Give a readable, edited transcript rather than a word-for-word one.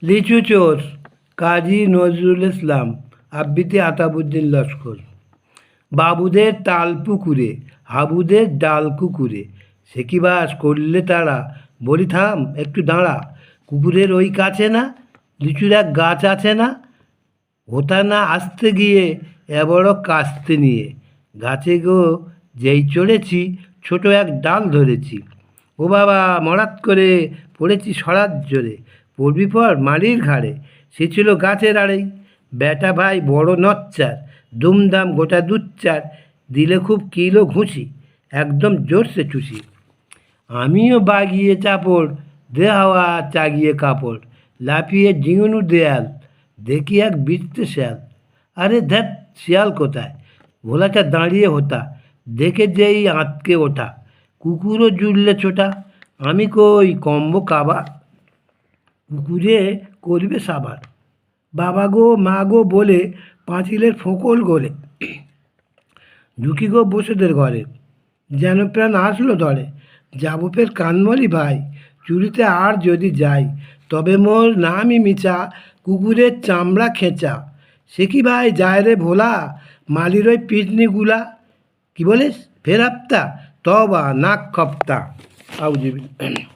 লিচু চোর কাজী নজরুল ইসলাম আবৃত্তি আতাবুদ্দিন লস্কর। বাবুদের তাল পুকুরে হাবুদের ডাল কুকুরে সে কি বাস করলে তারা, বলি থাম একটু দাঁড়া, কুকুরের ওই কাছে না লিচুর এক গাছ আছে না, ওটা না আসতে গিয়ে বড় কাস্তে নিয়ে গাছে গো যেই চড়েছি ছোট এক ডাল ধরেছি, ও বাবা মরাত করে পড়েছি সরাত জোরে, পড়বি পর মালির ঘাড়ে, সে ছিল গাছের আড়েই, বেটা ভাই বড় নচ্চার, দুমদাম গোটা দুচ্চার, দিলে খুব কিলো ঘুষি, একদম জোরসে চুষি। আমিও বাগিয়ে চাপড়, দে হাওয়া চাগিয়ে কাপড়, লাফিয়ে জিঙুনু দেয়াল, দেখি এক বিচতে শিয়াল, আরে ধ্যাত শিয়াল কোথায়, ভোলাটা দাঁড়িয়ে হোতা, দেখে যেই আঁতকে ওঠা, কুকুরও জুড়লে ছোটা, আমি কই কম্ব কাবা, কুকুরে করবে সাবার, বাবা গো মা গো বলে পাঁচিলের ফোঁকল গলে ঢুকি গো বসেদের ঘরে, যেন প্রাণ আসলো ধরে, যাবো ফের কানমলি ভাই, চুরিতে আর যদি যাই, তবে মোর নামই মিচা, কুকুরের চামড়া খেঁচা, সে কি ভাই যায় রে ভোলা, মালির ওই পিটনিগুলা, কি বলিস ফের আপতা, তবা নাক খপ্তা আউজিবি।